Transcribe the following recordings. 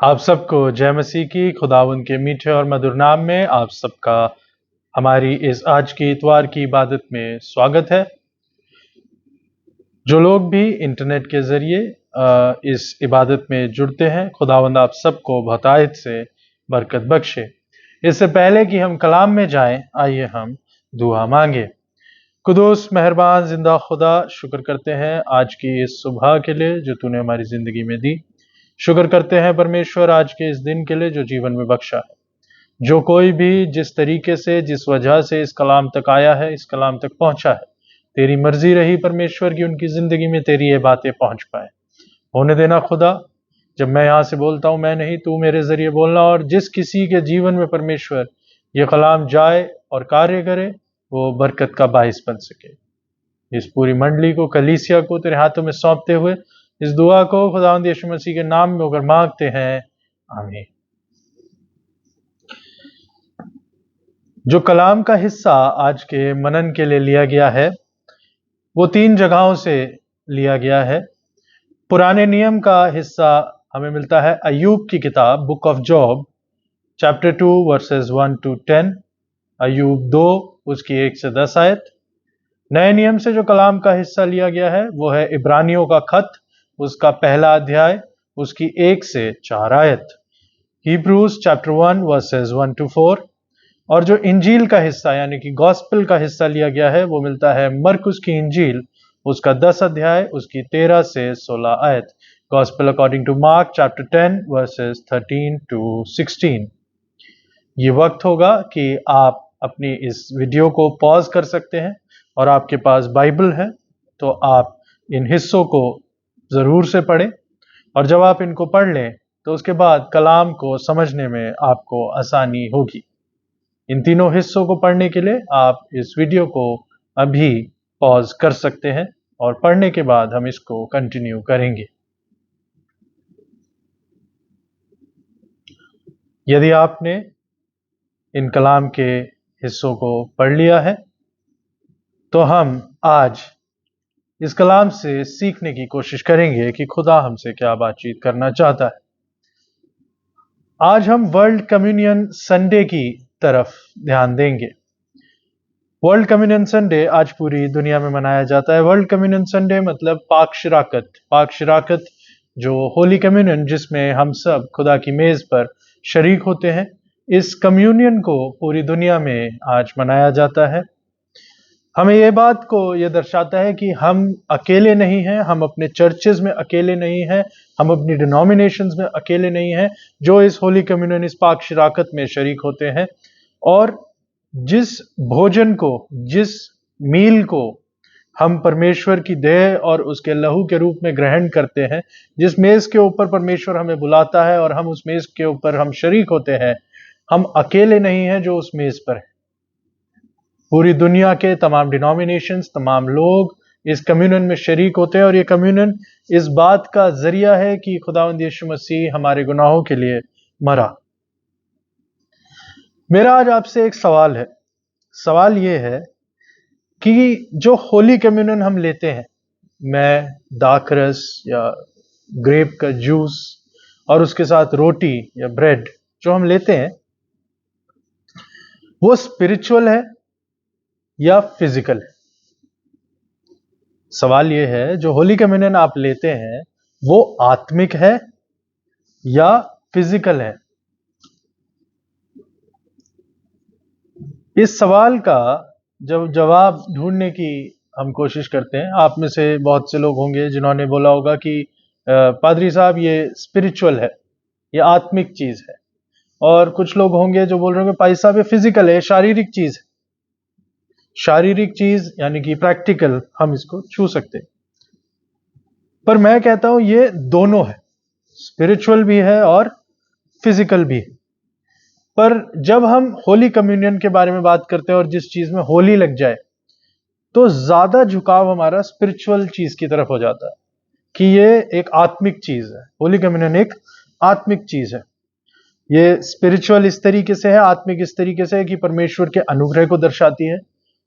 आप सबको जय मसीह की खुदावंद के मीठे और मधुर नाम में आप सबका हमारी इस आज की इतवार की इबादत में स्वागत है। जो लोग भी इंटरनेट के जरिए इस इबादत में जुड़ते हैं, खुदावंद आप सबको बहुतायत से बरकत बख्शे। इससे पहले कि हम कलाम में जाएं, आइए हम दुआ मांगे। कुदूस मेहरबान जिंदा खुदा, शुक्र करते हैं आज की इस सुबह के लिए जो तूने हमारी जिंदगी में दी। शुक्र करते हैं परमेश्वर आज के इस दिन के लिए जो जीवन में बख्शा है। जो कोई भी जिस तरीके से जिस वजह से इस कलाम तक आया है, इस कलाम तक पहुंचा है, तेरी मर्जी रही परमेश्वर की उनकी जिंदगी में तेरी ये बातें पहुंच पाए। होने देना खुदा, जब मैं यहाँ से बोलता हूँ मैं नहीं, तू मेरे जरिए बोलना, और जिस किसी के जीवन में परमेश्वर ये कलाम जाए और कार्य करे, वो बरकत का बाइस बन सके। इस पूरी मंडली को, कलीसिया को तेरे हाथों में सौंपते हुए इस दुआ को खुदावंद यीशु मसीह के नाम में होकर मांगते हैं, आमीन। जो कलाम का हिस्सा आज के मनन के लिए लिया गया है वो 3 जगहों से लिया गया है। पुराने नियम का हिस्सा हमें मिलता है अय्यूब की किताब, book of job, chapter 2 versus 1 to 10, अय्यूब 2 उसकी 1 से 10 आयत। नए नियम से जो कलाम का हिस्सा लिया गया है वो है इब्रानियों का खत, उसका पहला अध्याय, उसकी 1 से 4 आयत। Hebrews chapter 1 versus 1 to 4। और जो इंजील का हिस्सा यानी कि गॉस्पेल का हिस्सा लिया गया है वो मिलता है मरकुस की इंजील, उसका 10 अध्याय, उसकी 13 से 16 आयत। Gospel according to Mark chapter 10 verses 13 to 16। ये वक्त होगा कि आप अपनी इस वीडियो को पॉज कर सकते हैं और आपके पास बाइबल है तो आप इन हिस्सों को जरूर से पढ़ें, और जब आप इनको पढ़ लें तो उसके बाद कलाम को समझने में आपको आसानी होगी। इन तीनों हिस्सों को पढ़ने के लिए आप इस वीडियो को अभी पॉज कर सकते हैं और पढ़ने के बाद हम इसको कंटिन्यू करेंगे। यदि आपने इन कलाम के हिस्सों को पढ़ लिया है तो हम आज इस कलाम से सीखने की कोशिश करेंगे कि खुदा हमसे क्या बातचीत करना चाहता है। आज हम वर्ल्ड कम्युनियन संडे की तरफ ध्यान देंगे। वर्ल्ड कम्युनियन संडे आज पूरी दुनिया में मनाया जाता है। वर्ल्ड कम्युनियन संडे मतलब पाक शिराकत। पाक शिराकत जो होली कम्युनियन जिसमें हम सब खुदा की मेज पर शरीक होते हैं, इस कम्युनियन को पूरी दुनिया में आज मनाया जाता है। हमें ये बात को ये दर्शाता है कि हम अकेले नहीं हैं, हम अपने चर्चेज में अकेले नहीं हैं, हम अपनी डिनोमिनेशंस में अकेले नहीं हैं जो इस होली कम्युनियन, इस पाक शिराकत में शरीक होते हैं। और जिस भोजन को, जिस मील को हम परमेश्वर की देह और उसके लहू के रूप में ग्रहण करते हैं, जिस मेज के ऊपर परमेश्वर हमें बुलाता है और हम उस मेज के ऊपर हम शरीक होते हैं, हम अकेले नहीं हैं जो उस मेज पर है। पूरी दुनिया के तमाम डिनोमिनेशंस, तमाम लोग इस कम्युनियन में शरीक होते हैं, और ये कम्युनियन इस बात का जरिया है कि खुदावंद यीशु मसीह हमारे गुनाहों के लिए मरा। मेरा आज आपसे एक सवाल है। सवाल ये है कि जो होली कम्युनियन हम लेते हैं, मैं दाखरस या ग्रेप का जूस और उसके साथ रोटी या ब्रेड जो हम लेते हैं, वो स्पिरिचुअल है या फिजिकल है? सवाल यह है, जो होली कम्युनियन आप लेते हैं वो आत्मिक है या फिजिकल है? इस सवाल का जब जवाब ढूंढने की हम कोशिश करते हैं, आप में से बहुत से लोग होंगे जिन्होंने बोला होगा कि पादरी साहब ये स्पिरिचुअल है, ये आत्मिक चीज है। और कुछ लोग होंगे जो बोल रहे होंगे भाई साहब ये फिजिकल है, शारीरिक चीज है। शारीरिक चीज यानी कि प्रैक्टिकल, हम इसको छू सकते हैं। पर मैं कहता हूं ये दोनों है, स्पिरिचुअल भी है और फिजिकल भी है। पर जब हम होली कम्युनियन के बारे में बात करते हैं और जिस चीज में होली लग जाए तो ज्यादा झुकाव हमारा स्पिरिचुअल चीज की तरफ हो जाता है कि ये एक आत्मिक चीज है। होली कम्युनियन एक आत्मिक चीज है। ये स्पिरिचुअल इस तरीके से है, आत्मिक इस तरीके से है कि परमेश्वर के अनुग्रह को दर्शाती है,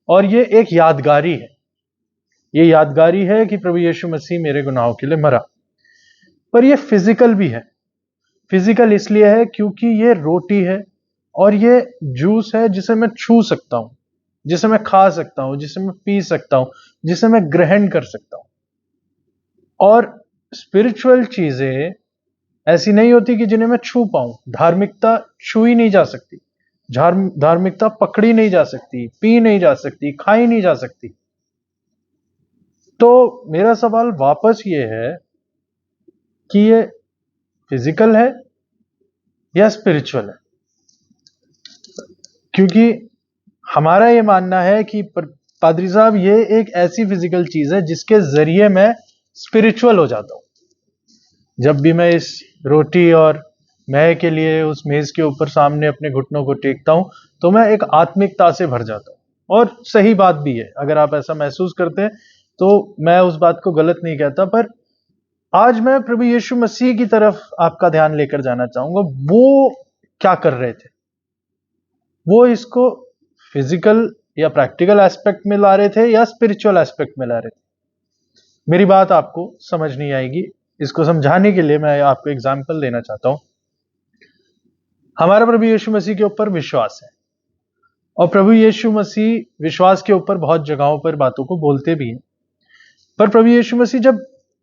और ये एक यादगारी है। ये यादगारी है कि प्रभु यीशु मसीह मेरे गुनाहों के लिए मरा। पर ये फिजिकल भी है। फिजिकल इसलिए है क्योंकि ये रोटी है और ये जूस है जिसे मैं छू सकता हूं, जिसे मैं खा सकता हूं, जिसे मैं पी सकता हूं, जिसे मैं ग्रहण कर सकता हूं। और स्पिरिचुअल चीजें ऐसी नहीं होती कि जिन्हें मैं छू पाऊं। धार्मिकता छुई नहीं जा सकती, धार्मिकता पकड़ी नहीं जा सकती, पी नहीं जा सकती, खाई नहीं जा सकती। तो मेरा सवाल वापस ये है कि ये फिजिकल है या स्पिरिचुअल है? क्योंकि हमारा ये मानना है कि पादरी साहब ये एक ऐसी फिजिकल चीज है जिसके जरिए मैं स्पिरिचुअल हो जाता हूं। जब भी मैं इस रोटी और मैं के लिए उस मेज के ऊपर सामने अपने घुटनों को टेकता हूं तो मैं एक आत्मिकता से भर जाता हूं। और सही बात भी है, अगर आप ऐसा महसूस करते हैं तो मैं उस बात को गलत नहीं कहता। पर आज मैं प्रभु यीशु मसीह की तरफ आपका ध्यान लेकर जाना चाहूंगा। वो क्या कर रहे थे? वो इसको फिजिकल या प्रैक्टिकल एस्पेक्ट में ला रहे थे या स्पिरिचुअल एस्पेक्ट में ला रहे थे? मेरी बात आपको समझ नहीं आएगी। इसको समझाने के लिए मैं आपको एग्जाम्पल देना चाहता हूं। हमारा प्रभु यीशु मसीह के ऊपर विश्वास है और प्रभु यीशु मसीह विश्वास के ऊपर बहुत जगहों पर बातों को बोलते भी हैं। पर प्रभु यीशु मसीह जब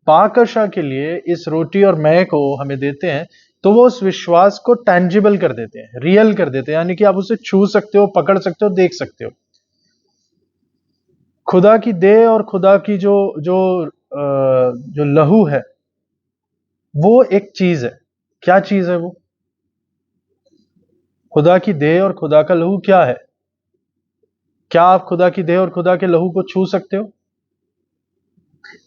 पाकशा के लिए इस रोटी और मैं को हमें देते हैं तो वो उस विश्वास को टैंजिबल कर देते हैं, रियल कर देते हैं, यानी कि आप उसे छू सकते हो, पकड़ सकते हो, देख सकते हो। खुदा की देह और खुदा की जो लहू है वो एक चीज है। क्या चीज है वो? खुदा की देह और खुदा का लहू क्या है? क्या आप खुदा की देह और खुदा के लहू को छू सकते हो?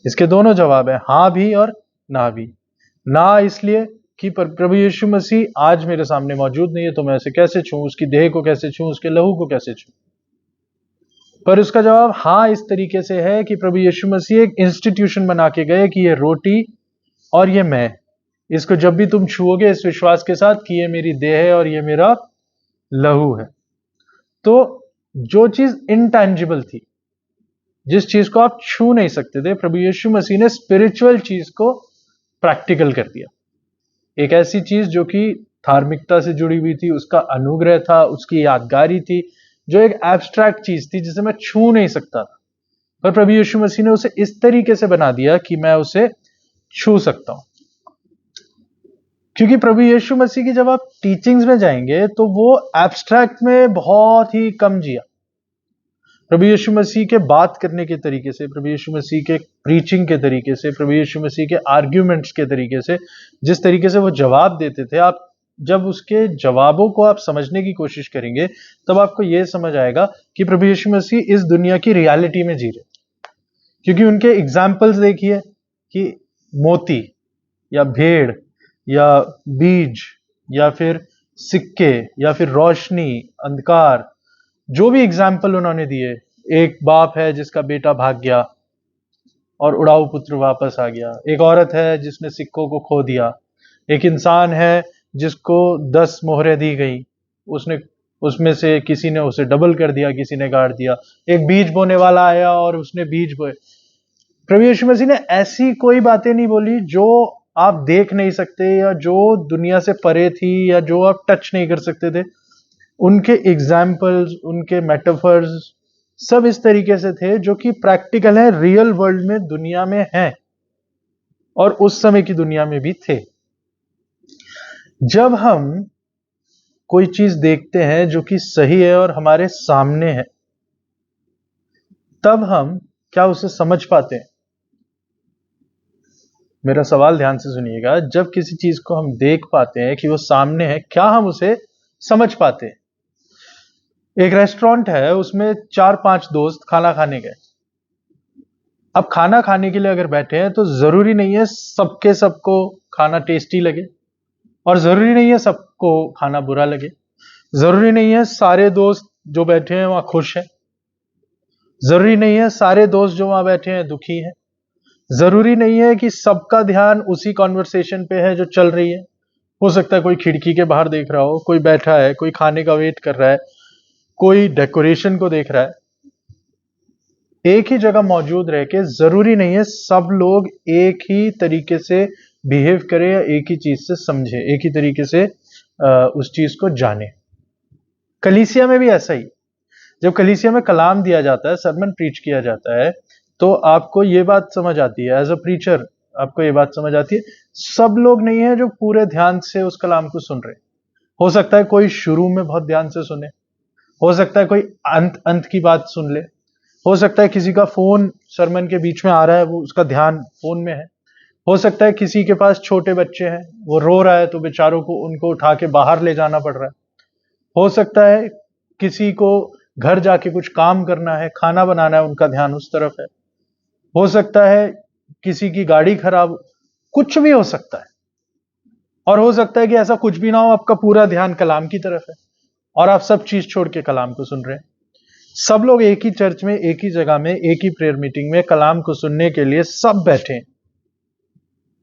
इसके दोनों जवाब है, हां भी और ना भी। ना इसलिए कि प्रभु यीशु मसीह आज मेरे सामने मौजूद नहीं है तो मैं उसे कैसे छूं, उसकी देह को कैसे छूं, उसके लहू को कैसे छूं। पर उसका जवाब हां इस तरीके से है कि प्रभु यीशु मसीह एक इंस्टीट्यूशन बना के गए कि ये रोटी और ये मैं, इसको जब भी तुम छुओगे इस विश्वास के साथ कि ये मेरी देह है और ये मेरा लहू है। तो जो चीज इनटैंजिबल थी, जिस चीज को आप छू नहीं सकते थे, प्रभु यीशु मसीह ने स्पिरिचुअल चीज को प्रैक्टिकल कर दिया। एक ऐसी चीज जो कि धार्मिकता से जुड़ी हुई थी, उसका अनुग्रह था, उसकी यादगारी थी, जो एक एब्स्ट्रैक्ट चीज थी जिसे मैं छू नहीं सकता था, पर प्रभु यीशु मसीह ने उसे इस तरीके से बना दिया कि मैं उसे छू सकता हूं। क्योंकि प्रभु यीशु मसीह की जब आप टीचिंग्स में जाएंगे तो वो एब्स्ट्रैक्ट में बहुत ही कम जिया। प्रभु यीशु मसीह के बात करने के तरीके से, प्रभु यीशु मसीह के प्रीचिंग के तरीके से, प्रभु यीशु मसीह के आर्ग्यूमेंट्स के तरीके से, जिस तरीके से वो जवाब देते थे, आप जब उसके जवाबों को आप समझने की कोशिश करेंगे तब आपको यह समझ आएगा कि प्रभु यीशु मसीह इस दुनिया की रियलिटी में जी रहे। क्योंकि उनके एग्जाम्पल्स देखिए कि मोती या भेड़ या बीज या फिर सिक्के या फिर रोशनी, अंधकार, जो भी एग्जाम्पल उन्होंने दिए। एक बाप है जिसका बेटा भाग गया और उड़ाऊ पुत्र वापस आ गया। एक औरत है जिसने सिक्कों को खो दिया। एक इंसान है जिसको 10 मोहरें दी गई, उसने उसमें से किसी ने उसे डबल कर दिया, किसी ने गाड़ दिया। एक बीज बोने वाला आया और उसने बीज बोए। प्रभु यीशु मसीह ने ऐसी कोई बातें नहीं बोली जो आप देख नहीं सकते या जो दुनिया से परे थी या जो आप टच नहीं कर सकते थे। उनके एग्जाम्पल्स, उनके मेटाफर्स सब इस तरीके से थे जो कि प्रैक्टिकल है, रियल वर्ल्ड में, दुनिया में है और उस समय की दुनिया में भी थे। जब हम कोई चीज देखते हैं जो कि सही है और हमारे सामने है, तब हम क्या उसे समझ पाते हैं? मेरा सवाल ध्यान से सुनिएगा। जब किसी चीज को हम देख पाते हैं कि वो सामने है, क्या हम उसे समझ पाते हैं? एक रेस्टोरेंट है, उसमें 4-5 दोस्त खाना खाने गए। अब खाना खाने के लिए अगर बैठे हैं तो जरूरी नहीं है सबको खाना टेस्टी लगे और जरूरी नहीं है सबको खाना बुरा लगे। जरूरी नहीं है सारे दोस्त जो बैठे हैं वहां खुश हैं। जरूरी नहीं है सारे दोस्त जो वहां बैठे हैं दुखी हैं। जरूरी नहीं है कि सबका ध्यान उसी कॉन्वर्सेशन पे है जो चल रही है। हो सकता है कोई खिड़की के बाहर देख रहा हो, कोई बैठा है, कोई खाने का वेट कर रहा है, कोई डेकोरेशन को देख रहा है। एक ही जगह मौजूद रह के जरूरी नहीं है सब लोग एक ही तरीके से बिहेव करे या एक ही चीज से समझे, एक ही तरीके से उस चीज को जाने। कलीसिया में भी ऐसा ही, जब कलीसिया में कलाम दिया जाता है, सरमन प्रीच किया जाता है, तो आपको ये बात समझ आती है, एज अ प्रीचर आपको ये बात समझ आती है, सब लोग नहीं है जो पूरे ध्यान से उस कलाम को सुन रहे। हो सकता है कोई शुरू में बहुत ध्यान से सुने, हो सकता है कोई अंत की बात सुन ले, हो सकता है किसी का फोन सरमन के बीच में आ रहा है, वो उसका ध्यान फोन में है, हो सकता है किसी के पास छोटे बच्चे हैं, वो रो रहा है तो बेचारों को उनको उठा के बाहर ले जाना पड़ रहा है, हो सकता है किसी को घर जाके कुछ काम करना है, खाना बनाना है, उनका ध्यान उस तरफ है, हो सकता है किसी की गाड़ी खराब, कुछ भी हो सकता है। और हो सकता है कि ऐसा कुछ भी ना हो, आपका पूरा ध्यान कलाम की तरफ है और आप सब चीज छोड़ के कलाम को सुन रहे हैं। सब लोग एक ही चर्च में, एक ही जगह में, एक ही प्रेयर मीटिंग में कलाम को सुनने के लिए सब बैठे हैं,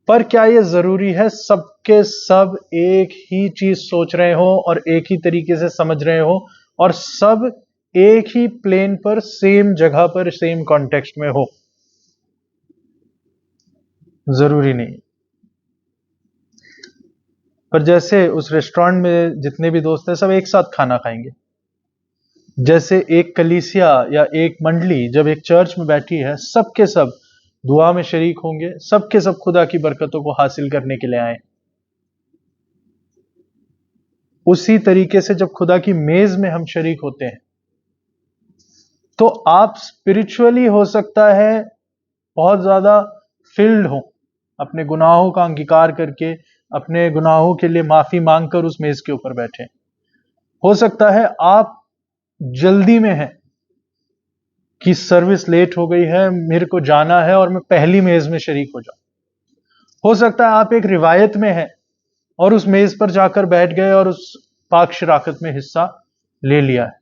पर क्या यह जरूरी है सबके सब एक ही चीज सोच रहे हो और एक ही तरीके से समझ रहे हो और सब एक ही प्लेन पर, सेम जगह पर, सेम कॉन्टेक्स्ट में हो? जरूरी नहीं। पर जैसे उस रेस्टोरेंट में जितने भी दोस्त हैं सब एक साथ खाना खाएंगे, जैसे एक कलीसिया या एक मंडली जब एक चर्च में बैठी है, सबके सब दुआ में शरीक होंगे, सबके सब खुदा की बरकतों को हासिल करने के लिए आए। उसी तरीके से जब खुदा की मेज में हम शरीक होते हैं, तो आप स्पिरिचुअली हो सकता है बहुत ज्यादा फिल्ड हो, अपने गुनाहों का अंगीकार करके, अपने गुनाहों के लिए माफी मांगकर उस मेज के ऊपर बैठे। हो सकता है आप जल्दी में हैं कि सर्विस लेट हो गई है, मेरे को जाना है और मैं पहली मेज में शरीक हो जाऊं। हो सकता है आप एक रिवायत में हैं और उस मेज पर जाकर बैठ गए और उस पाक शराकत में हिस्सा ले लिया है।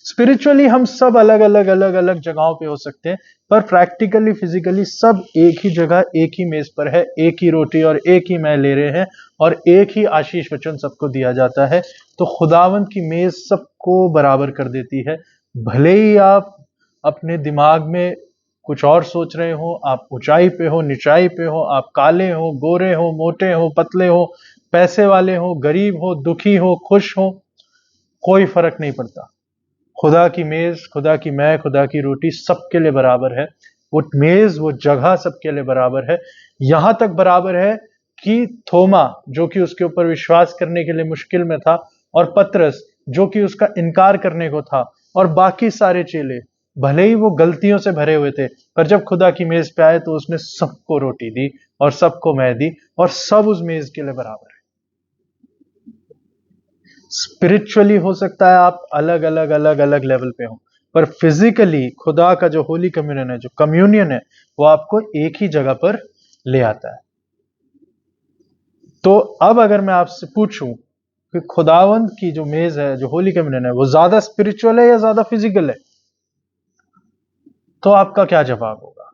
स्पिरिचुअली हम सब अलग अलग अलग अलग जगहों पे हो सकते हैं, पर प्रैक्टिकली, फिजिकली सब एक ही जगह, एक ही मेज पर है, एक ही रोटी और एक ही मैं ले रहे हैं और एक ही आशीष वचन सबको दिया जाता है। तो खुदावंद की मेज सबको बराबर कर देती है। भले ही आप अपने दिमाग में कुछ और सोच रहे हो, आप ऊंचाई पे हो, निचाई पे हो, आप काले हो, गोरे हो, मोटे हो, पतले हो, पैसे वाले हो, गरीब हो, दुखी हो, खुश हो, कोई फर्क नहीं पड़ता। खुदा की मेज, खुदा की मैं, खुदा की रोटी सबके लिए बराबर है। वो मेज, वो जगह सबके लिए बराबर है। यहां तक बराबर है कि थोमा, जो कि उसके ऊपर विश्वास करने के लिए मुश्किल में था, और पतरस, जो कि उसका इनकार करने को था, और बाकी सारे चेले, भले ही वो गलतियों से भरे हुए थे, पर जब खुदा की मेज पे आए तो उसने सबको रोटी दी और सबको मैं दी और सब उस मेज के लिए बराबर है। स्पिरिचुअली हो सकता है आप अलग अलग अलग अलग लेवल पे हो, पर फिजिकली खुदा का जो होली कम्युनियन है, जो कम्युनियन है, वो आपको एक ही जगह पर ले आता है। तो अब अगर मैं आपसे पूछूं कि खुदावंद की जो मेज है, जो होली कम्युनियन है, वो ज्यादा स्पिरिचुअल है या ज्यादा फिजिकल है, तो आपका क्या जवाब होगा?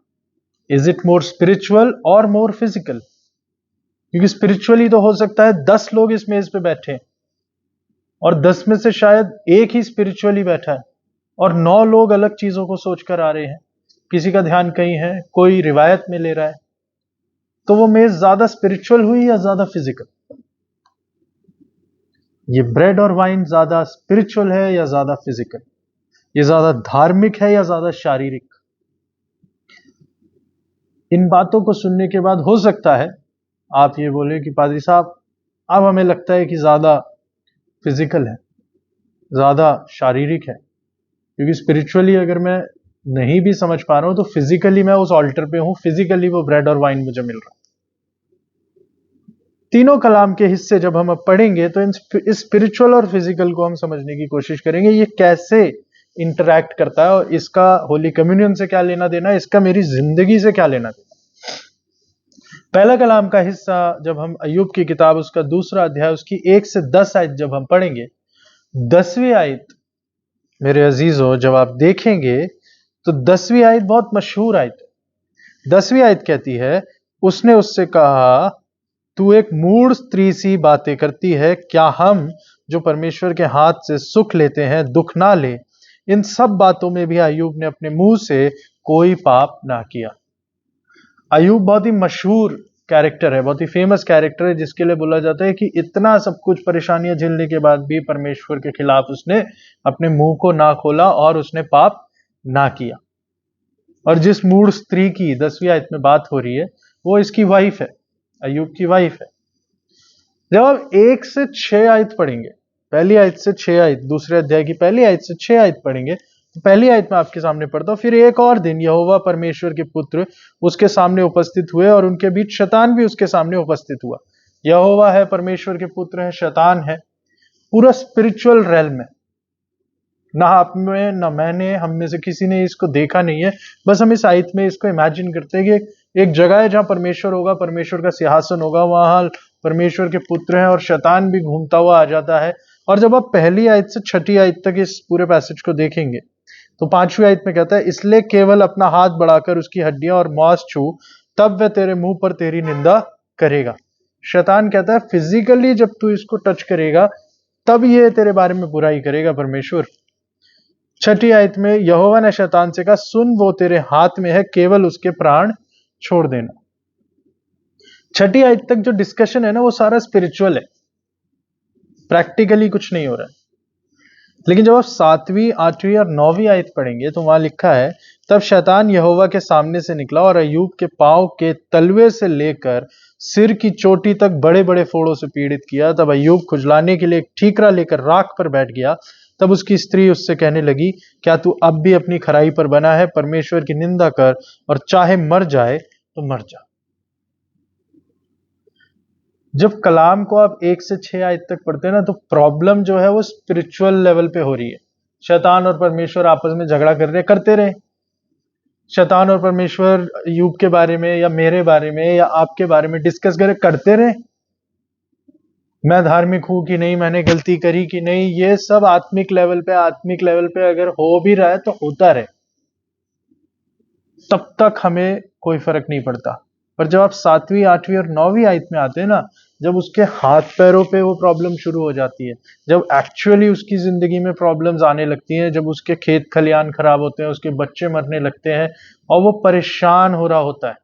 इज इट मोर स्पिरिचुअल और मोर फिजिकल? क्योंकि स्पिरिचुअली तो हो सकता है 10 लोग इस मेज पे बैठे और 10 में से शायद एक ही स्पिरिचुअली बैठा है और 9 लोग अलग चीजों को सोचकर आ रहे हैं, किसी का ध्यान कहीं है, कोई रिवायत में ले रहा है। तो वो मेज ज्यादा स्पिरिचुअल हुई या ज्यादा फिजिकल? ये ब्रेड और वाइन ज्यादा स्पिरिचुअल है या ज्यादा फिजिकल? ये ज्यादा धार्मिक है या ज्यादा शारीरिक? इन बातों को सुनने के बाद हो सकता है आप ये बोले कि पादरी साहब, अब हमें लगता है कि ज्यादा फिजिकल है, ज्यादा शारीरिक है, क्योंकि स्पिरिचुअली अगर मैं नहीं भी समझ पा रहा हूं तो फिजिकली मैं उस ऑल्टर पे हूं, फिजिकली वो ब्रेड और वाइन मुझे मिल रहा है। तीनों कलाम के हिस्से जब हम अब पढ़ेंगे तो इस स्पिरिचुअल और फिजिकल को हम समझने की कोशिश करेंगे, ये कैसे इंटरैक्ट करता है और इसका होली कम्युनियन से क्या लेना देना है, इसका मेरी जिंदगी से क्या लेना देना। पहला कलाम का हिस्सा जब हम अय्यूब की किताब, उसका दूसरा अध्याय, उसकी 1 से 10 आयत जब हम पढ़ेंगे, 10वीं आयत मेरे अजीजों जब आप देखेंगे तो 10वीं आयत बहुत मशहूर आयत है। 10वीं आयत कहती है, उसने उससे कहा, तू एक मूढ़ स्त्री सी बातें करती है, क्या हम जो परमेश्वर के हाथ से सुख लेते हैं दुख ना ले? इन सब बातों में भी अय्यूब ने अपने मुंह से कोई पाप ना किया। अय्यूब बहुत ही मशहूर कैरेक्टर है, बहुत ही फेमस कैरेक्टर है, जिसके लिए बोला जाता है कि इतना सब कुछ परेशानियां झेलने के बाद भी परमेश्वर के खिलाफ उसने अपने मुंह को ना खोला और उसने पाप ना किया। और जिस मूढ़ स्त्री की 10वीं आयत में बात हो रही है वो इसकी वाइफ है, अय्यूब की वाइफ है। जब आप 1 से 6 आयत पढ़ेंगे, पहली आयत से 6 आयत, दूसरे अध्याय की पहली आयत से 6 आयत पढ़ेंगे, तो पहली आयत में आपके सामने पढ़ता हूं, फिर एक और दिन यहोवा परमेश्वर के पुत्र उसके सामने उपस्थित हुए और उनके बीच शैतान भी उसके सामने उपस्थित हुआ। यहोवा है, परमेश्वर के पुत्र है, शैतान है, पूरा स्पिरिचुअल रेल्म है। ना आप में ना मैंने, हम में से किसी ने इसको देखा नहीं है, बस हम इस आयत में इसको इमेजिन करते हैं कि एक जगह है जहां परमेश्वर होगा, परमेश्वर का सिंहासन होगा, वहां परमेश्वर के पुत्र हैं और शैतान भी घूमता हुआ आ जाता है। और जब आप पहली आयत से 6ठी आयत तक इस पूरे पैसेज को देखेंगे तो 5वीं आयत में कहता है, इसलिए केवल अपना हाथ बढ़ाकर उसकी हड्डियां और मांस छू, तब वह तेरे मुंह पर तेरी निंदा करेगा। शैतान कहता है फिजिकली जब तू इसको टच करेगा तब ये तेरे बारे में बुराई करेगा परमेश्वर। 6ठी आयत में यहोवा ने शैतान से कहा, सुन वो तेरे हाथ में है, केवल उसके प्राण छोड़ देना। 6ठी आयत तक जो डिस्कशन है ना वो सारा स्पिरिचुअल है, प्रैक्टिकली कुछ नहीं हो रहा है। लेकिन जब आप 7वीं, 8वीं और 9वीं आयत पढ़ेंगे तो वहां लिखा है, तब शैतान यहोवा के सामने से निकला और अय्यूब के पांव के तलवे से लेकर सिर की चोटी तक बड़े बड़े फोड़ों से पीड़ित किया। तब अय्यूब खुजलाने के लिए एक ठीकरा लेकर राख पर बैठ गया। तब उसकी स्त्री उससे कहने लगी, क्या तू अब भी अपनी खराई पर बना है? परमेश्वर की निंदा कर और चाहे मर जाए तो मर जा। जब कलाम को आप 1 से 6 आयत तक पढ़ते हैं ना, तो प्रॉब्लम जो है वो स्पिरिचुअल लेवल पे हो रही है। शैतान और परमेश्वर आपस में झगड़ा करते रहे। शैतान और परमेश्वर अय्यूब के बारे में या मेरे बारे में या आपके बारे में डिस्कस करते रहे, मैं धार्मिक हूं कि नहीं, मैंने गलती करी कि नहीं। ये सब आत्मिक लेवल पे अगर हो भी रहा है तो होता रहे, तब तक हमें कोई फर्क नहीं पड़ता। पर जब आप 7वीं, 8वीं और 9वीं आयत में आते हैं ना, जब उसके हाथ पैरों पे वो प्रॉब्लम शुरू हो जाती है, जब एक्चुअली उसकी जिंदगी में प्रॉब्लम्स आने लगती हैं, जब उसके खेत खलियान खराब होते हैं, उसके बच्चे मरने लगते हैं और वो परेशान हो रहा होता है,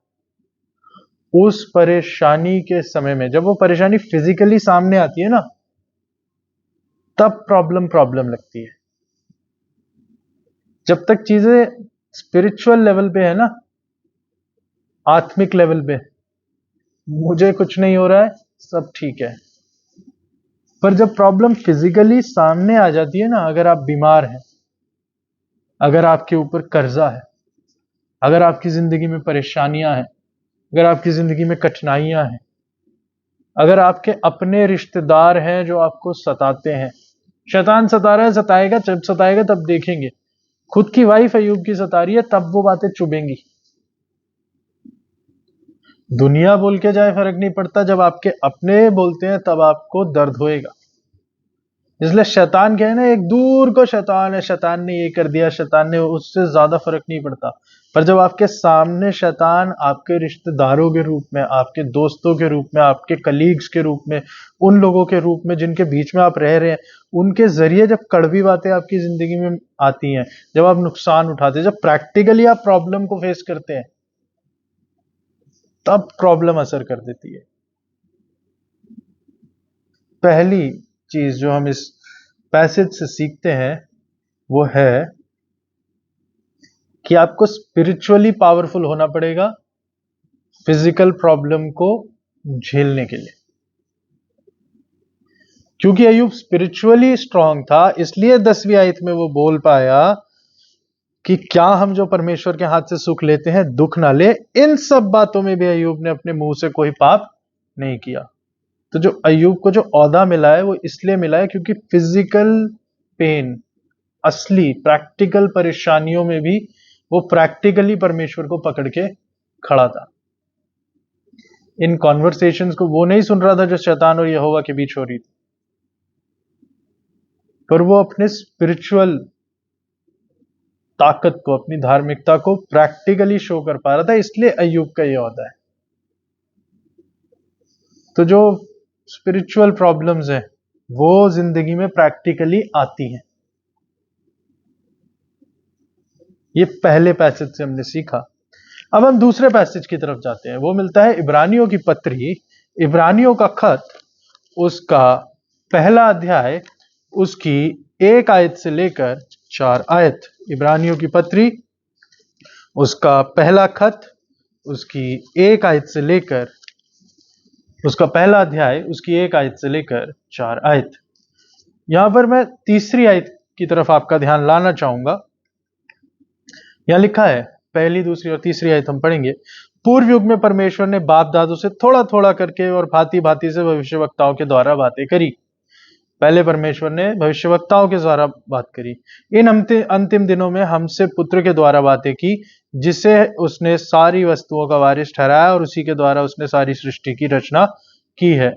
उस परेशानी के समय में जब वो परेशानी फिजिकली सामने आती है ना, तब प्रॉब्लम लगती है। जब तक चीजें स्पिरिचुअल लेवल पे है ना, आत्मिक लेवल पे, मुझे कुछ नहीं हो रहा है, सब ठीक है। पर जब प्रॉब्लम फिजिकली सामने आ जाती है ना, अगर आप बीमार हैं, अगर आपके ऊपर कर्जा है, अगर आपकी जिंदगी में परेशानियां हैं, अगर आपकी जिंदगी में कठिनाइयां हैं, अगर आपके अपने रिश्तेदार हैं जो आपको सताते हैं, शैतान सता रहा है, सताएगा, जब सताएगा तब देखेंगे। खुद की वाइफ अय्यूब की सता रही है, तब वो बातें चुभेंगी। दुनिया बोल के जाए फर्क नहीं पड़ता, जब आपके अपने बोलते हैं तब आपको दर्द होएगा। इसलिए शैतान क्या है ना, एक दूर को शैतान है, शैतान ने ये कर दिया, शैतान ने, उससे ज्यादा फर्क नहीं पड़ता। पर जब आपके सामने शैतान आपके रिश्तेदारों के रूप में, आपके दोस्तों के रूप में, आपके कलीग्स के रूप में, उन लोगों के रूप में जिनके बीच में आप रह रहे हैं, उनके जरिए जब कड़वी बातें आपकी जिंदगी में आती हैं, जब आप नुकसान उठाते हैं, जब प्रैक्टिकली आप प्रॉब्लम को फेस करते हैं, तब प्रॉब्लम असर कर देती है। पहली चीज जो हम इस पैसेज से सीखते हैं वो है कि आपको स्पिरिचुअली पावरफुल होना पड़ेगा फिजिकल प्रॉब्लम को झेलने के लिए। क्योंकि अय्यूब स्पिरिचुअली स्ट्रांग था, इसलिए 10वीं आयत में वो बोल पाया कि क्या हम जो परमेश्वर के हाथ से सुख लेते हैं दुख ना ले। इन सब बातों में भी अय्यूब ने अपने मुंह से कोई पाप नहीं किया। तो जो अय्यूब को जो औदा मिला है वो इसलिए मिला है क्योंकि फिजिकल पेन, असली प्रैक्टिकल परेशानियों में भी वो प्रैक्टिकली परमेश्वर को पकड़ के खड़ा था। इन कॉन्वर्सेशंस को वो नहीं सुन रहा था जो शैतान और यहोवा के बीच हो रही थी, पर वो अपने स्पिरिचुअल ताकत को, अपनी धार्मिकता को प्रैक्टिकली शो कर पा रहा था, इसलिए अय्यूब का ये औदा है। तो जो स्पिरिचुअल प्रॉब्लम्स हैं वो जिंदगी में प्रैक्टिकली आती हैं। ये पहले पैसेज से हमने सीखा। अब हम दूसरे पैसेज की तरफ जाते हैं, वो मिलता है इब्रानियों की पत्री, इब्रानियों का खत, उसका पहला अध्याय, उसकी 1 आयत से लेकर 4 आयत। इब्रानियों की पत्री, उसका पहला खत, उसकी 1 आयत से लेकर, उसका पहला अध्याय, उसकी 1 आयत से लेकर 4 आयत। यहां पर मैं तीसरी आयत की तरफ आपका ध्यान लाना चाहूंगा। यहां लिखा है, पहली, दूसरी और तीसरी आयत हम पढ़ेंगे। पूर्व युग में परमेश्वर ने बाप दादों से थोड़ा थोड़ा करके और भांति भांति से भविष्यवक्ताओं के द्वारा बातें करी। पहले परमेश्वर ने भविष्यवक्ताओं के द्वारा बात करी। इन अंतिम दिनों में हमसे पुत्र के द्वारा बातें की, जिसे उसने सारी वस्तुओं का वारिस ठहराया और उसी के द्वारा उसने सारी सृष्टि की रचना की है।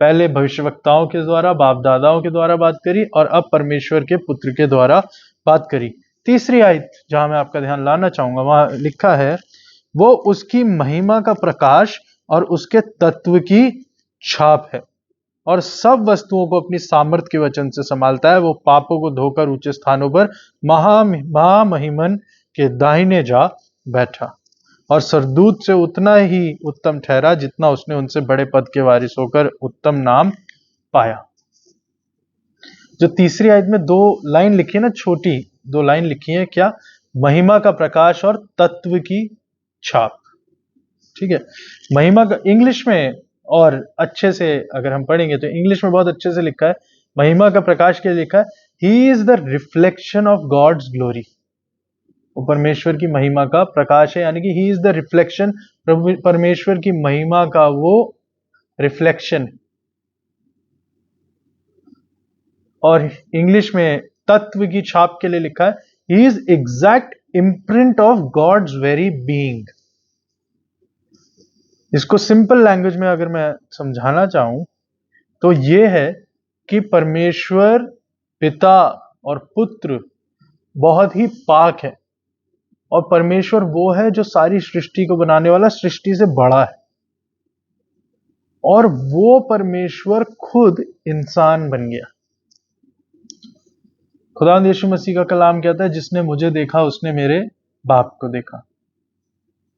पहले भविष्यवक्ताओं के द्वारा, बाप दादाओं के द्वारा बात करी, और अब परमेश्वर के पुत्र के द्वारा बात करी। तीसरी आयत जहां मैं आपका ध्यान लाना चाहूंगा, वहां लिखा है, वो उसकी महिमा का प्रकाश और उसके तत्व की छाप है, और सब वस्तुओं को अपनी सामर्थ के वचन से संभालता है। वो पापों को धोकर ऊंचे स्थानों पर महामहिमन के दाहिने जा बैठा, और सरदूत से उतना ही उत्तम ठहरा जितना उसने उनसे बड़े पद के वारिस होकर उत्तम नाम पाया। जो तीसरी आयत में 2 लाइन लिखी है ना, छोटी 2 लाइन लिखी है, क्या? महिमा का प्रकाश और तत्व की छाप। ठीक है, महिमा का इंग्लिश में और अच्छे से अगर हम पढ़ेंगे तो इंग्लिश में बहुत अच्छे से लिखा है। महिमा का प्रकाश के लिखा है, he is the reflection of God's glory. वो परमेश्वर की महिमा का प्रकाश है, यानी कि ही इज द रिफ्लेक्शन, परमेश्वर की महिमा का वो रिफ्लेक्शन। और इंग्लिश में तत्व की छाप के लिए लिखा है, he is exact imprint of God's very being. इसको सिंपल लैंग्वेज में अगर मैं समझाना चाहूं तो ये है कि परमेश्वर पिता और पुत्र बहुत ही पाक है, और परमेश्वर वो है जो सारी सृष्टि को बनाने वाला, सृष्टि से बड़ा है, और वो परमेश्वर खुद इंसान बन गया। खुदा यीशु मसीह का कलाम कहता है, जिसने मुझे देखा उसने मेरे बाप को देखा।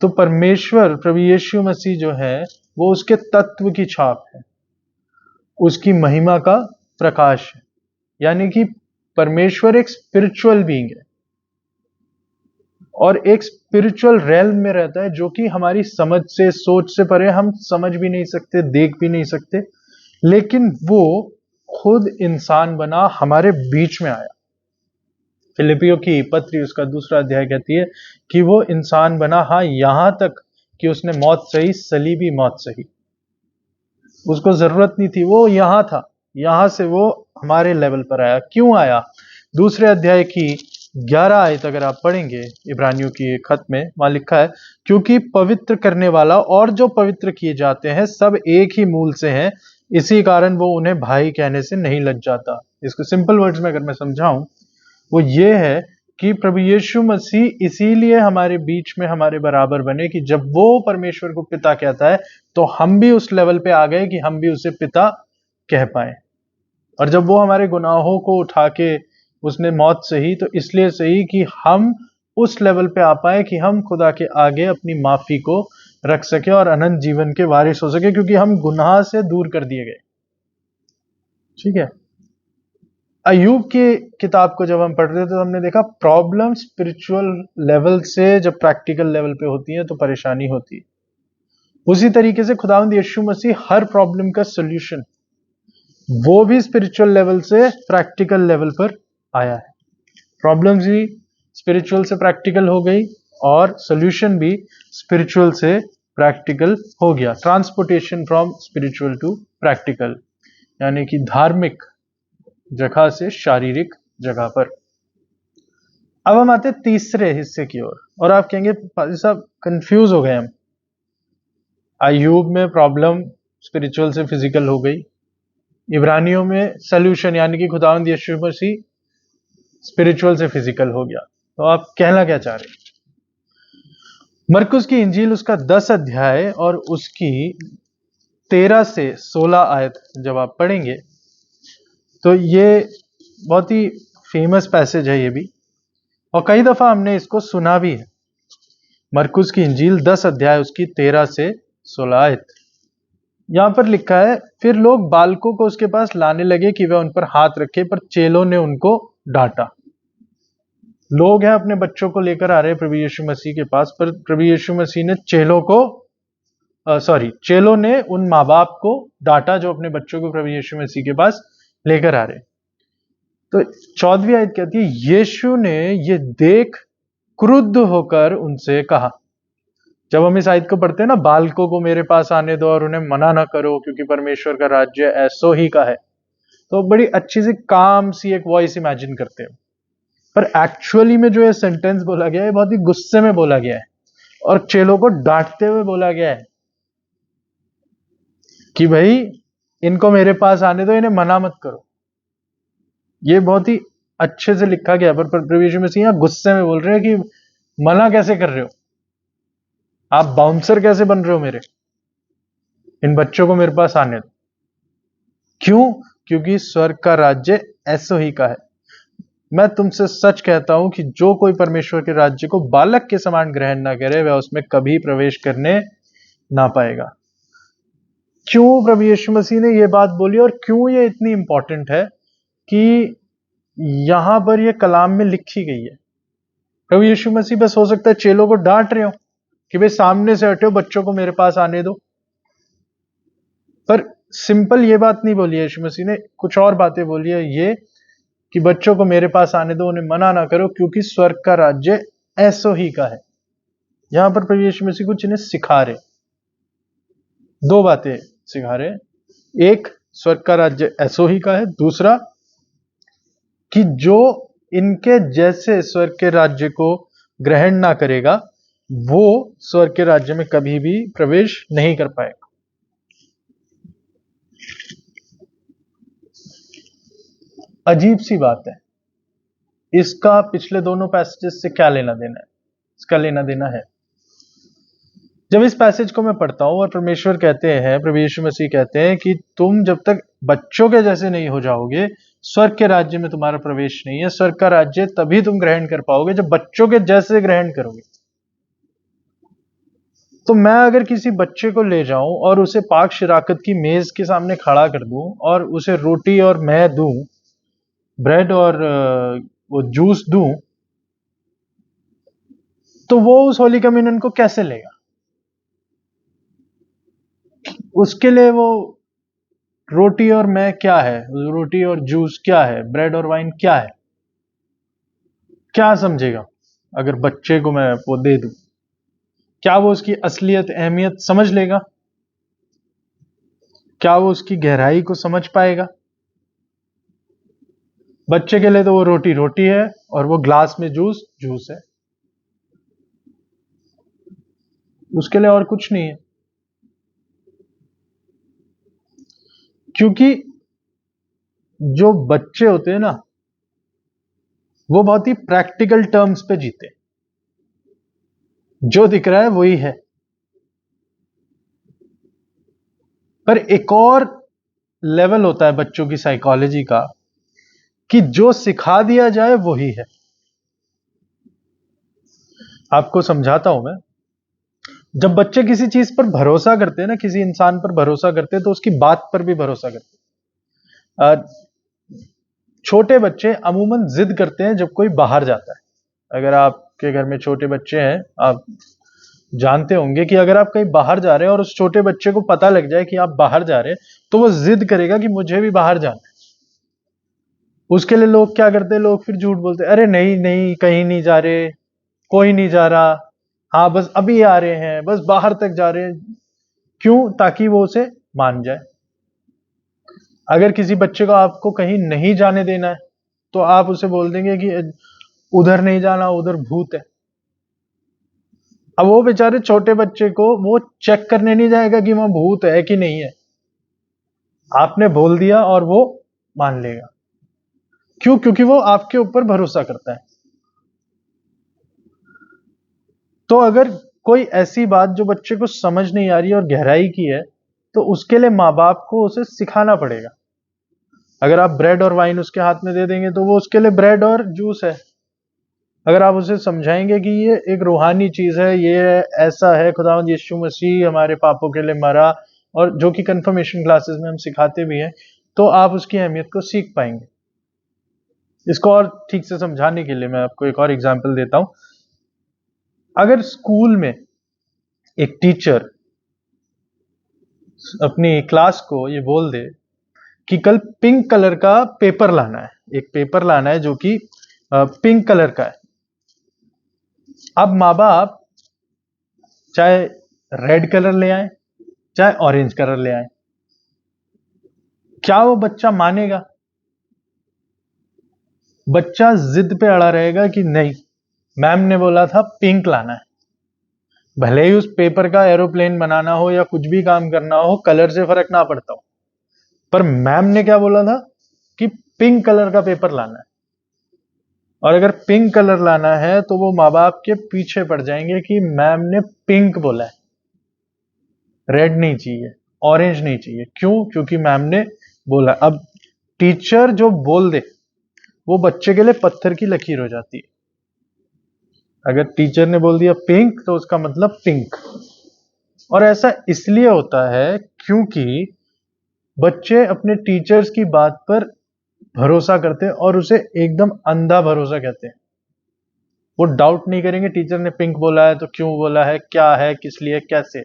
तो परमेश्वर प्रभु यीशु मसीह जो है वो उसके तत्व की छाप है, उसकी महिमा का प्रकाश है, यानी कि परमेश्वर एक स्पिरिचुअल बीइंग है और एक स्पिरिचुअल रेल्म में रहता है, जो कि हमारी समझ से, सोच से परे, हम समझ भी नहीं सकते, देख भी नहीं सकते, लेकिन वो खुद इंसान बना, हमारे बीच में आया। फिलिपियों की पत्री, उसका दूसरा अध्याय कहती है कि वो इंसान बना, हाँ, यहां तक कि उसने मौत सही, सलीबी मौत सही। उसको जरूरत नहीं थी, वो यहां था, यहां से वो हमारे लेवल पर आया। क्यों आया? दूसरे अध्याय की 11 आयत अगर आप पढ़ेंगे इब्रानियों की खत में, वहां लिखा है, क्योंकि पवित्र करने वाला और जो पवित्र किए जाते हैं सब एक ही मूल से हैं, इसी कारण वो उन्हें भाई कहने से नहीं लज जाता। इसको सिंपल वर्ड्स में अगर मैं समझाऊं, वो ये है कि प्रभु यीशु मसीह इसीलिए हमारे बीच में हमारे बराबर बने कि जब वो परमेश्वर को पिता कहता है तो हम भी उस लेवल पे आ गए कि हम भी उसे पिता कह पाए। और जब वो हमारे गुनाहों को उठा के उसने मौत सही, तो इसलिए सही कि हम उस लेवल पे आ पाए कि हम खुदा के आगे अपनी माफी को रख सके और अनंत जीवन के वारिस हो सके, क्योंकि हम गुनाह से दूर कर दिए गए। ठीक है, अय्यूब की किताब को जब हम पढ़ रहे थे तो हमने देखा प्रॉब्लम स्पिरिचुअल लेवल से जब प्रैक्टिकल लेवल पे होती है तो परेशानी होती है। उसी तरीके से खुदावंद यीशु मसीह हर प्रॉब्लम का सॉल्यूशन, वो भी स्पिरिचुअल लेवल से प्रैक्टिकल लेवल पर आया है। प्रॉब्लम्स भी स्पिरिचुअल से प्रैक्टिकल हो गई और सॉल्यूशन भी स्पिरिचुअल से प्रैक्टिकल हो गया। Transportation from spiritual to practical, यानी कि धार्मिक जगह से शारीरिक जगह पर। अब हम आते तीसरे हिस्से की ओर, और आप कहेंगे पाजी साहब कंफ्यूज हो गए हम। अय्यूब में प्रॉब्लम स्पिरिचुअल से फिजिकल हो गई, इब्रानियों में सॉल्यूशन यानी कि खुदावंद यीशु मसीह स्पिरिचुअल से फिजिकल हो गया। तो आप कहना क्या चाह रहे हैं? मरकुस की इंजील उसका 10 अध्याय और उसकी 13 से 16 आयत जब आप पढ़ेंगे तो ये बहुत ही फेमस पैसेज है ये भी, और कई दफा हमने इसको सुना भी है। मरकुस की इंजील 10 अध्याय उसकी 13 से 16 आयत। यहां पर लिखा है, फिर लोग बालकों को उसके पास लाने लगे कि वह उन पर हाथ रखे, पर चेलों ने उनको डांटा। लोग हैं अपने बच्चों को लेकर आ रहे हैं प्रभु यीशु मसीह के पास, पर प्रभु यीशु मसीह ने चेलों ने उन माँ बाप को डांटा जो अपने बच्चों को प्रभु यीशु मसीह के पास लेकर आ रहे। तो 14वीं आयत कहती है, यीशु ने ये देख क्रुद्ध होकर उनसे कहा। जब हम इस आयत को पढ़ते हैं ना, बालकों को मेरे पास आने दो और उन्हें मना ना करो क्योंकि परमेश्वर का राज्य ऐसो ही का है, तो बड़ी अच्छी सी काम सी एक वॉइस इमेजिन करते हैं। पर एक्चुअली में जो ये सेंटेंस बोला गया है बहुत ही गुस्से में बोला गया है और चेलों को डांटते हुए बोला गया है कि भाई इनको मेरे पास आने दो, इन्हें मना मत करो। ये बहुत ही अच्छे से लिखा गया, पर प्रभु यीशु मसीह यहां गुस्से में बोल रहे हैं कि मना कैसे कर रहे हो, आप बाउंसर कैसे बन रहे हो मेरे, इन बच्चों को मेरे पास आने दो। क्यों? क्योंकि स्वर्ग का राज्य ऐसो ही का है। मैं तुमसे सच कहता हूं कि जो कोई परमेश्वर के राज्य को बालक के समान ग्रहण ना करे वह उसमें कभी प्रवेश करने ना पाएगा। क्यों प्रभु यीशु मसीह ने यह बात बोली और क्यों ये इतनी इंपॉर्टेंट है कि यहां पर यह कलाम में लिखी गई है। प्रभु यीशु मसीह बस हो सकता है चेलों को डांट रहे हो कि भाई सामने से हटो, बच्चों को मेरे पास आने दो, पर सिंपल ये बात नहीं बोली है यीशु मसीह ने, कुछ और बातें बोली है। ये कि बच्चों को मेरे पास आने दो, उन्हें मना ना करो क्योंकि स्वर्ग का राज्य ऐसो ही का है। यहां पर प्रभु यीशु मसीह कुछ इन्हें सिखा रहे, दो बातें सिखा रहे। एक, स्वर्ग का राज्य ऐसो ही का है। दूसरा कि जो इनके जैसे स्वर्ग के राज्य को ग्रहण ना करेगा वो स्वर्ग के राज्य में कभी भी प्रवेश नहीं कर पाएगा। अजीब सी बात है, इसका पिछले दोनों पैसेजेस से क्या लेना देना है? इसका लेना देना है, जब इस पैसेज को मैं पढ़ता हूं और परमेश्वर कहते हैं, प्रभु यीशु मसीह कहते हैं कि तुम जब तक बच्चों के जैसे नहीं हो जाओगे स्वर्ग के राज्य में तुम्हारा प्रवेश नहीं है। स्वर्ग का राज्य तभी तुम ग्रहण कर पाओगे जब बच्चों के जैसे ग्रहण करोगे। तो मैं अगर किसी बच्चे को ले जाऊं और उसे पाक शिराकत की मेज के सामने खड़ा कर दूं और उसे रोटी और मैं दूं, ब्रेड और वो जूस दूं, तो वो उस होली कम्युनियन को कैसे लेगा? उसके लिए वो रोटी और मैं क्या है, रोटी और जूस क्या है, ब्रेड और वाइन क्या है, क्या समझेगा? अगर बच्चे को मैं वो दे दूं, क्या वो उसकी असलियत अहमियत समझ लेगा? क्या वो उसकी गहराई को समझ पाएगा? बच्चे के लिए तो वो रोटी रोटी है और वो ग्लास में जूस जूस है, उसके लिए और कुछ नहीं है। क्योंकि जो बच्चे होते हैं ना, वो बहुत ही प्रैक्टिकल टर्म्स पे जीते, जो दिख रहा है वही है। पर एक और लेवल होता है बच्चों की साइकोलॉजी का कि जो सिखा दिया जाए वही है। आपको समझाता हूं मैं। जब बच्चे किसी चीज पर भरोसा करते हैं ना, किसी इंसान पर भरोसा करते हैं, तो उसकी बात पर भी भरोसा करते हैं। छोटे बच्चे अमूमन जिद करते हैं जब कोई बाहर जाता है। अगर आपके घर में छोटे बच्चे हैं, आप जानते होंगे कि अगर आप कहीं बाहर जा रहे हैं और उस छोटे बच्चे को पता लग जाए कि आप बाहर जा रहे हैं, तो वो जिद करेगा कि मुझे भी बाहर जाना है। उसके लिए लोग क्या करते हैं? लोग फिर झूठ बोलते हैं, अरे नहीं नहीं, कहीं नहीं जा रहे, कोई नहीं जा रहा, हाँ बस अभी आ रहे हैं, बस बाहर तक जा रहे हैं। क्यों? ताकि वो उसे मान जाए। अगर किसी बच्चे को आपको कहीं नहीं जाने देना है तो आप उसे बोल देंगे कि उधर नहीं जाना, उधर भूत है। अब वो बेचारे छोटे बच्चे को वो चेक करने नहीं जाएगा कि वहां भूत है कि नहीं है, आपने बोल दिया और वो मान लेगा। क्यों? क्योंकि वो आपके ऊपर भरोसा करता है। तो अगर कोई ऐसी बात जो बच्चे को समझ नहीं आ रही और गहराई की है, तो उसके लिए माँ बाप को उसे सिखाना पड़ेगा। अगर आप ब्रेड और वाइन उसके हाथ में दे देंगे तो वो उसके लिए ब्रेड और जूस है। अगर आप उसे समझाएंगे कि ये एक रूहानी चीज है, ये ऐसा है, खुदावंद यीशु मसीह हमारे पापों के लिए मरा, और जो कि कंफर्मेशन क्लासेस में हम सिखाते भी हैं, तो आप उसकी अहमियत को सीख पाएंगे। इसको और ठीक से समझाने के लिए मैं आपको एक और एग्जाम्पल देता हूं। अगर स्कूल में एक टीचर अपनी क्लास को ये बोल दे कि कल पिंक कलर का पेपर लाना है, एक पेपर लाना है जो कि पिंक कलर का है। अब माँ बाप चाहे रेड कलर ले आए चाहे ऑरेंज कलर ले आए, क्या वो बच्चा मानेगा? बच्चा जिद पे अड़ा रहेगा कि नहीं, मैम ने बोला था पिंक लाना है। भले ही उस पेपर का एरोप्लेन बनाना हो या कुछ भी काम करना हो, कलर से फर्क ना पड़ता हो, पर मैम ने क्या बोला था कि पिंक कलर का पेपर लाना है। और अगर पिंक कलर लाना है तो वो माँ बाप के पीछे पड़ जाएंगे कि मैम ने पिंक बोला है, रेड नहीं चाहिए, ऑरेंज नहीं चाहिए। क्यों? क्योंकि मैम ने बोला। अब टीचर जो बोल दे वो बच्चे के लिए पत्थर की लकीर हो जाती है। अगर टीचर ने बोल दिया पिंक तो उसका मतलब पिंक। और ऐसा इसलिए होता है क्योंकि बच्चे अपने टीचर्स की बात पर भरोसा करते हैं और उसे एकदम अंधा भरोसा कहते हैं। वो डाउट नहीं करेंगे टीचर ने पिंक बोला है तो क्यों बोला है, क्या है, किस लिए, कैसे।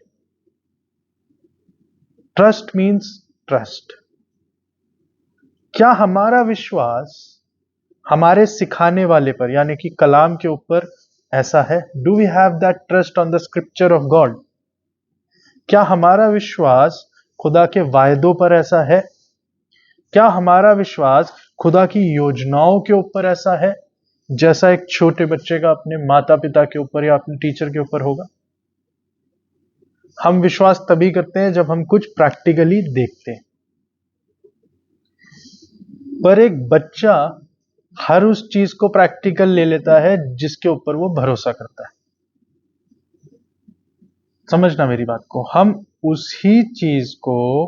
Trust means trust. क्या हमारा विश्वास हमारे सिखाने वाले पर यानी कि कलाम के ऊपर ऐसा है? Do we have that trust on the scripture of God? क्या हमारा विश्वास खुदा के वायदों पर ऐसा है? क्या हमारा विश्वास खुदा की योजनाओं के ऊपर ऐसा है जैसा एक छोटे बच्चे का अपने माता पिता के ऊपर या अपने टीचर के ऊपर होगा? हम विश्वास तभी करते हैं जब हम कुछ प्रैक्टिकली देखते हैं। पर एक बच्चा हर उस चीज को प्रैक्टिकल ले लेता है जिसके ऊपर वो भरोसा करता है। समझना मेरी बात को, हम उसी चीज को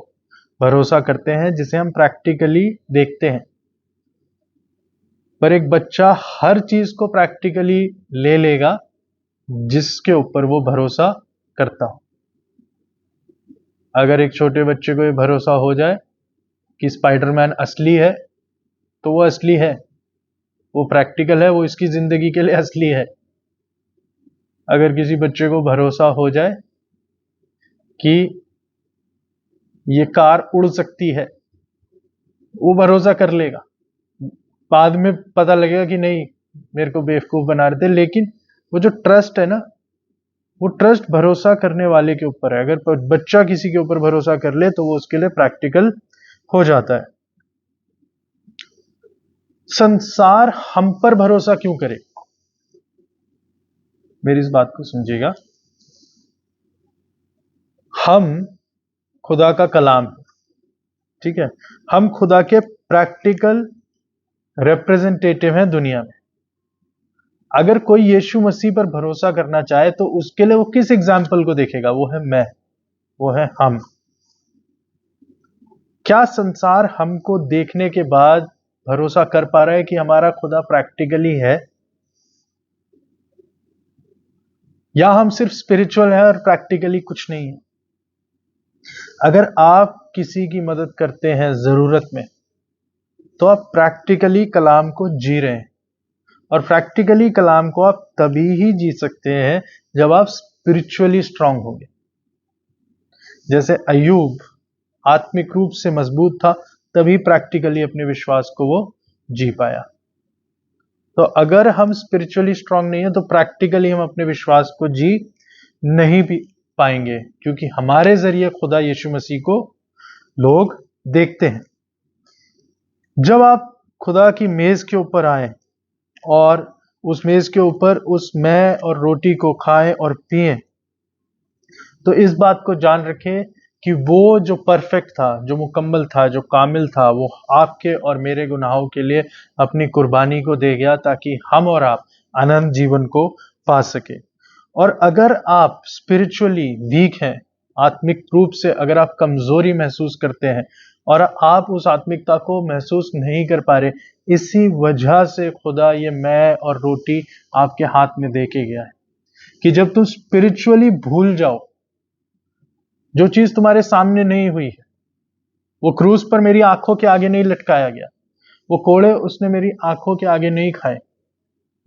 भरोसा करते हैं जिसे हम प्रैक्टिकली देखते हैं। पर एक बच्चा हर चीज को प्रैक्टिकली ले लेगा जिसके ऊपर वो भरोसा करता हो। अगर एक छोटे बच्चे को ये भरोसा हो जाए कि स्पाइडरमैन असली है तो वो असली है, वो प्रैक्टिकल है, वो इसकी जिंदगी के लिए असली है। अगर किसी बच्चे को भरोसा हो जाए कि ये कार उड़ सकती है, वो भरोसा कर लेगा। बाद में पता लगेगा कि नहीं, मेरे को बेवकूफ बना रहे थे, लेकिन वो जो ट्रस्ट है ना, वो ट्रस्ट भरोसा करने वाले के ऊपर है। अगर बच्चा किसी के ऊपर भरोसा कर ले तो वो उसके लिए प्रैक्टिकल हो जाता है। संसार हम पर भरोसा क्यों करे? मेरी इस बात को समझिएगा। हम खुदा का कलाम है, ठीक है? हम खुदा के प्रैक्टिकल रिप्रेजेंटेटिव हैं दुनिया में। अगर कोई यीशु मसीह पर भरोसा करना चाहे तो उसके लिए वो किस एग्जाम्पल को देखेगा? वो है मैं, वो है हम। क्या संसार हमको देखने के बाद भरोसा कर पा रहा है कि हमारा खुदा प्रैक्टिकली है, या हम सिर्फ स्पिरिचुअल है और प्रैक्टिकली कुछ नहीं है? अगर आप किसी की मदद करते हैं जरूरत में तो आप प्रैक्टिकली कलाम को जी रहे हैं। और प्रैक्टिकली कलाम को आप तभी ही जी सकते हैं जब आप स्पिरिचुअली स्ट्रांग होंगे। जैसे अय्यूब आत्मिक रूप से मजबूत था, तभी प्रैक्टिकली अपने विश्वास को वो जी पाया। तो अगर हम स्पिरिचुअली स्ट्रांग नहीं है तो प्रैक्टिकली हम अपने विश्वास को जी नहीं पाएंगे, क्योंकि हमारे जरिए खुदा यीशु मसीह को लोग देखते हैं। जब आप खुदा की मेज के ऊपर आए और उस मेज के ऊपर उस मैं और रोटी को खाएं और पिएं, तो इस बात को जान रखें कि वो जो परफेक्ट था, जो मुकम्मल था, जो कामिल था, वो आपके और मेरे गुनाहों के लिए अपनी कुर्बानी को दे गया ताकि हम और आप अनंत जीवन को पा सके। और अगर आप स्पिरिचुअली वीक हैं आत्मिक रूप से अगर आप कमजोरी महसूस करते हैं और आप उस आत्मिकता को महसूस नहीं कर पा रहे, इसी वजह से खुदा ये मैं और रोटी आपके हाथ में दे के गया है कि जब तुम स्पिरिचुअली भूल जाओ, जो चीज तुम्हारे सामने नहीं हुई है, वो क्रूस पर मेरी आंखों के आगे नहीं लटकाया गया, वो कोड़े उसने मेरी आंखों के आगे नहीं खाए,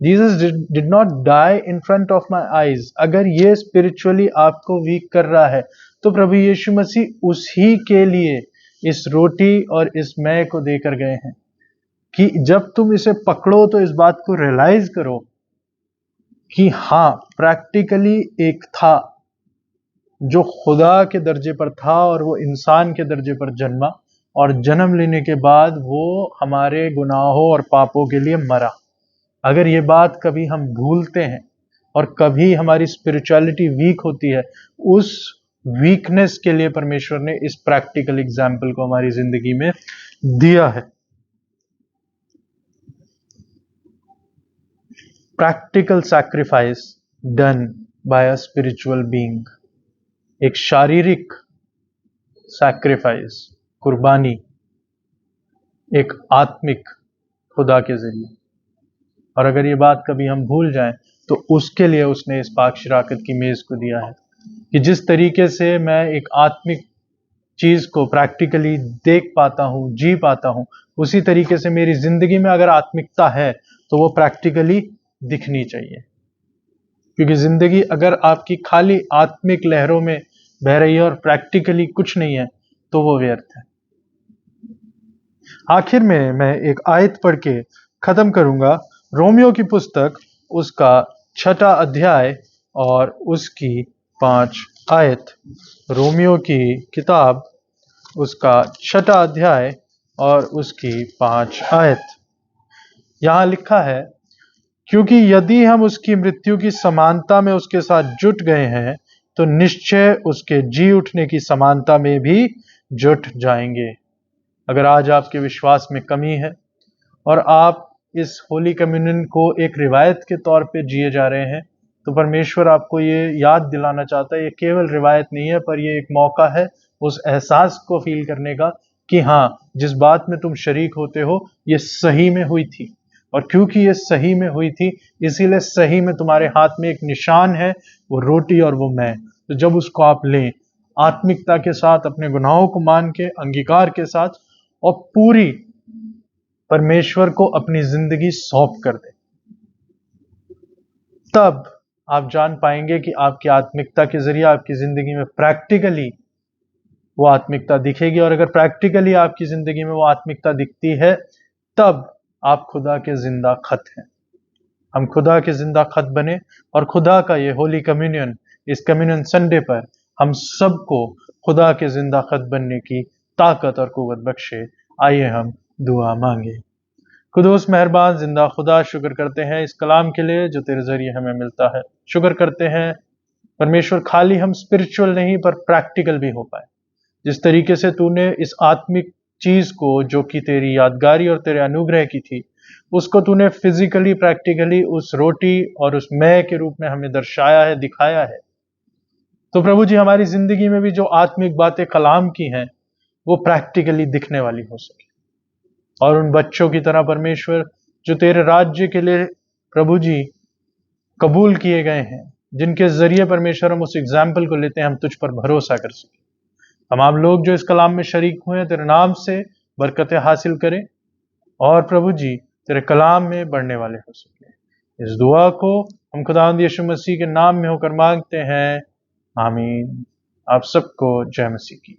Jesus did not die in front of my eyes. अगर ये स्पिरिचुअली आपको वीक कर रहा है तो प्रभु यीशु मसीह उसी के लिए इस रोटी और इस मैं को देकर गए हैं कि जब तुम इसे पकड़ो तो इस बात को रियलाइज करो कि हाँ, प्रैक्टिकली एक था जो खुदा के दर्जे पर था और वो इंसान के दर्जे पर जन्मा, और जन्म लेने के बाद वो हमारे गुनाहों और पापों के लिए मरा। अगर ये बात कभी हम भूलते हैं और कभी हमारी स्पिरिचुअलिटी वीक होती है, उस वीकनेस के लिए परमेश्वर ने इस प्रैक्टिकल एग्जाम्पल को हमारी जिंदगी में दिया है। Practical sacrifice done by a spiritual being, एक शारीरिक सैक्रिफाइस, कुर्बानी, एक आत्मिक खुदा के जरिए। और अगर ये बात कभी हम भूल जाएं तो उसके लिए उसने इस पाक शिराकत की मेज को दिया है कि जिस तरीके से मैं एक आत्मिक चीज को प्रैक्टिकली देख पाता हूं, जी पाता हूं, उसी तरीके से मेरी जिंदगी में अगर आत्मिकता है तो वो प्रैक्टिकली दिखनी चाहिए। क्योंकि जिंदगी अगर आपकी खाली आत्मिक लहरों में बह रही है और प्रैक्टिकली कुछ नहीं है तो वो व्यर्थ है। आखिर में मैं एक आयत पढ़ के खत्म करूंगा। रोमियो की पुस्तक उसका 6 अध्याय और उसकी 5 आयत। रोमियो की किताब उसका 6 अध्याय और उसकी 5 आयत। यहां लिखा है, क्योंकि यदि हम उसकी मृत्यु की समानता में उसके साथ जुट गए हैं तो निश्चय उसके जी उठने की समानता में भी जुट जाएंगे। अगर आज आपके विश्वास में कमी है और आप इस होली कम्युनियन को एक रिवायत के तौर पे जिए जा रहे हैं, तो परमेश्वर आपको ये याद दिलाना चाहता है, ये केवल रिवायत नहीं है पर ये एक मौका है उस एहसास को फील करने का कि हाँ, जिस बात में तुम शरीक होते हो ये सही में हुई थी, और क्योंकि ये सही में हुई थी इसीलिए सही में तुम्हारे हाथ में एक निशान है, वो रोटी और वो मैं। तो जब उसको आप लें आत्मिकता के साथ, अपने गुनाहों को मान के, अंगीकार के साथ, और पूरी परमेश्वर को अपनी जिंदगी सौंप कर दे, तब आप जान पाएंगे कि आपकी आत्मिकता के जरिए आपकी जिंदगी में प्रैक्टिकली वो आत्मिकता दिखेगी। और अगर प्रैक्टिकली आपकी जिंदगी में वो आत्मिकता दिखती है तब आप खुदा के जिंदा खत हैं। हम खुदा के जिंदा खत बने और खुदा का ये होली कम्युनियन, इस कम्युनियन संडे पर हम सबको खुदा के जिंदा खत बनने की ताकत और कुव्वत बख्शे। आइए हम दुआ मांगे। खुदोस मेहरबान जिंदा खुदा, शुक्र करते हैं इस कलाम के लिए जो तेरे जरिए हमें मिलता है। शुक्र करते हैं परमेश्वर, खाली हम स्पिरिचुअल नहीं पर प्रैक्टिकल भी हो पाए। जिस तरीके से तूने इस आत्मिक चीज को जो कि तेरी यादगारी और तेरे अनुग्रह की थी, उसको तूने फिजिकली प्रैक्टिकली उस रोटी और उस मैं के रूप में हमें दर्शाया है, दिखाया है। तो प्रभु जी, हमारी जिंदगी में भी जो आत्मिक बातें कलाम की हैं वो प्रैक्टिकली दिखने वाली हो सके, और उन बच्चों की तरह परमेश्वर जो तेरे राज्य के लिए प्रभु जी कबूल किए गए हैं, जिनके जरिए परमेश्वर हम उस एग्जाम्पल को लेते हैं, हम तुझ पर भरोसा कर सके। तमाम लोग जो इस कलाम में शरीक हुए हैं तेरे नाम से बरकतें हासिल करें और प्रभु जी तेरे कलाम में बढ़ने वाले हो सके। इस दुआ को हम खुदावंद यीशु मसीह के नाम में होकर मांगते हैं, आमीन। आप सबको जय मसीह की।